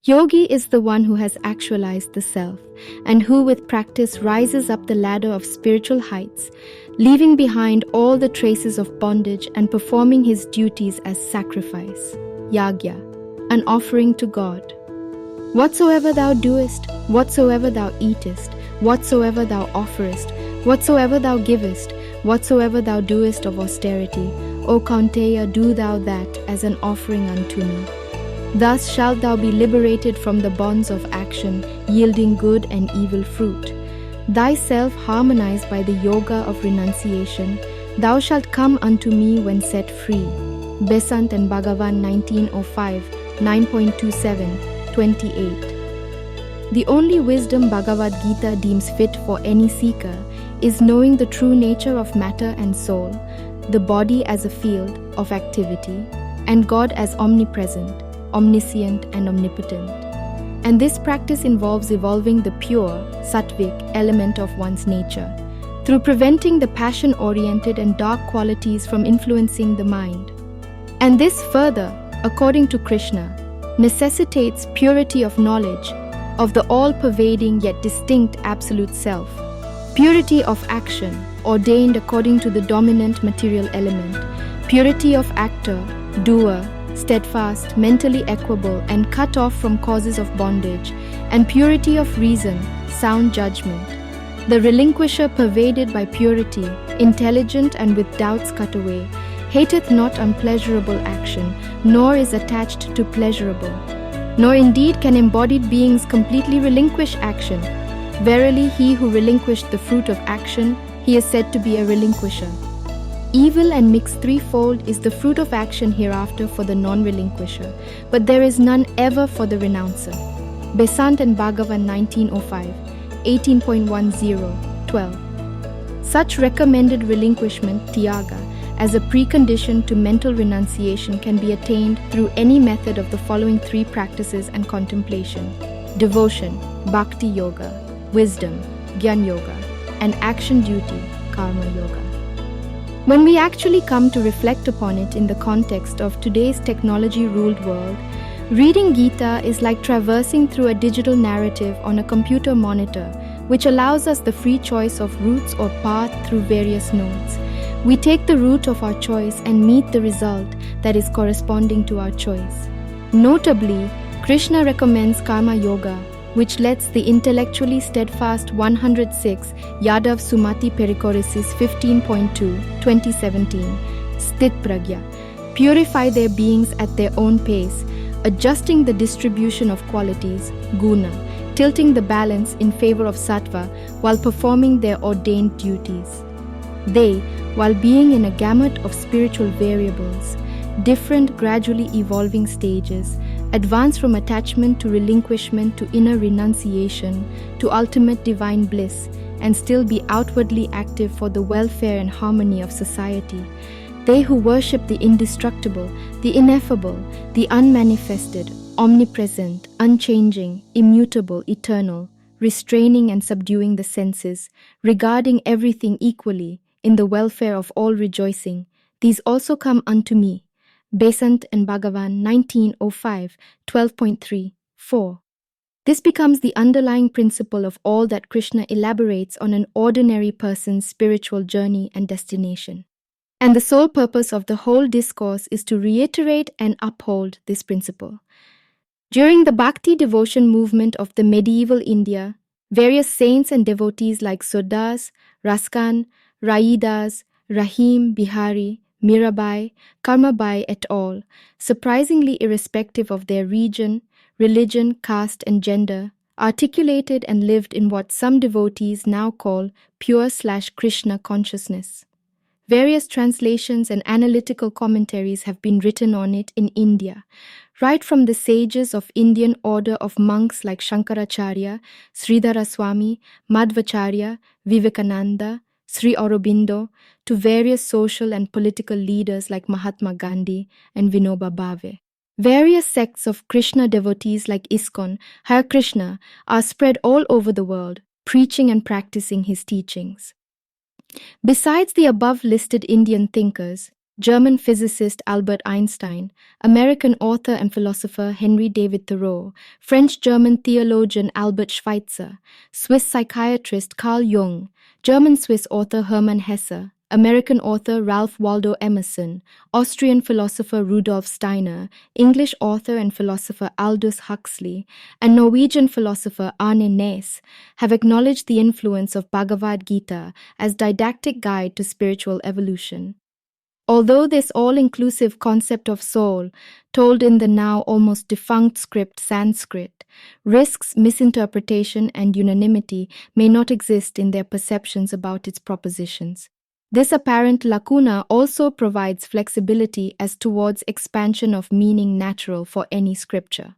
Yogi is the one who has actualized the self and who with practice rises up the ladder of spiritual heights, leaving behind all the traces of bondage and performing his duties as sacrifice, yagya, an offering to God. Whatsoever thou doest, whatsoever thou eatest, whatsoever thou offerest, whatsoever thou givest, whatsoever thou doest of austerity, O Kaunteya, do thou that as an offering unto me. Thus shalt thou be liberated from the bonds of action, yielding good and evil fruit. Thyself harmonized by the yoga of renunciation, thou shalt come unto me when set free. Besant and Bhagavan 1905, 9.27, 28. The only wisdom Bhagavad Gita deems fit for any seeker is knowing the true nature of matter and soul, the body as a field of activity, and God as omnipresent, omniscient and omnipotent. And this practice involves evolving the pure, sattvic element of one's nature, through preventing the passion-oriented and dark qualities from influencing the mind. And this further, according to Krishna, necessitates purity of knowledge, of the all-pervading yet distinct absolute self, purity of action, ordained according to the dominant material element, purity of actor, doer, steadfast, mentally equable, and cut off from causes of bondage, and purity of reason, sound judgment. The relinquisher pervaded by purity, intelligent and with doubts cut away, hateth not unpleasurable action, nor is attached to pleasurable. Nor indeed can embodied beings completely relinquish action. Verily, he who relinquished the fruit of action, he is said to be a relinquisher. Evil and mixed threefold is the fruit of action hereafter for the non-relinquisher, but there is none ever for the renouncer. Besant and Bhagavan 1905, 18.10, 12. Such recommended relinquishment, tyaga, as a precondition to mental renunciation can be attained through any method of the following three practices and contemplation: devotion, bhakti yoga, wisdom, jnana yoga, and action duty, karma yoga. When we actually come to reflect upon it in the context of today's technology-ruled world, reading Gita is like traversing through a digital narrative on a computer monitor, which allows us the free choice of routes or path through various nodes. We take the route of our choice and meet the result that is corresponding to our choice. Notably, Krishna recommends karma yoga, which lets the intellectually steadfast 106 Yadav Sumati Perikorisis 15.2, 2017, Sthit Pragya, purify their beings at their own pace, adjusting the distribution of qualities, guna, tilting the balance in favor of sattva while performing their ordained duties. They, while being in a gamut of spiritual variables, different gradually evolving stages, advance from attachment to relinquishment to inner renunciation to ultimate divine bliss, and still be outwardly active for the welfare and harmony of society. They who worship the indestructible, the ineffable, the unmanifested, omnipresent, unchanging, immutable, eternal, restraining and subduing the senses, regarding everything equally, in the welfare of all rejoicing, these also come unto me. Besant and Bhagavan 1905, 12.3, 4. This becomes the underlying principle of all that Krishna elaborates on an ordinary person's spiritual journey and destination. And the sole purpose of the whole discourse is to reiterate and uphold this principle. During the Bhakti devotion movement of the medieval India, various saints and devotees like Surdas, Raskan, Raidas, Rahim, Bihari, Mirabai, Karmabai et al., surprisingly irrespective of their region, religion, caste and gender, articulated and lived in what some devotees now call pure/Krishna consciousness. Various translations and analytical commentaries have been written on it in India, right from the sages of Indian order of monks like Shankaracharya, Sridhara Swami, Madhvacharya, Vivekananda, Sri Aurobindo, to various social and political leaders like Mahatma Gandhi and Vinoba Bhave. Various sects of Krishna devotees like ISKCON, Hare Krishna, are spread all over the world, preaching and practicing his teachings. Besides the above listed Indian thinkers, German physicist Albert Einstein, American author and philosopher Henry David Thoreau, French-German theologian Albert Schweitzer, Swiss psychiatrist Carl Jung, German-Swiss author Hermann Hesse, American author Ralph Waldo Emerson, Austrian philosopher Rudolf Steiner, English author and philosopher Aldous Huxley, and Norwegian philosopher Arne Naess have acknowledged the influence of Bhagavad Gita as didactic guide to spiritual evolution. Although this all-inclusive concept of soul, told in the now almost defunct script Sanskrit, risks misinterpretation and unanimity may not exist in their perceptions about its propositions. This apparent lacuna also provides flexibility as towards expansion of meaning natural for any scripture.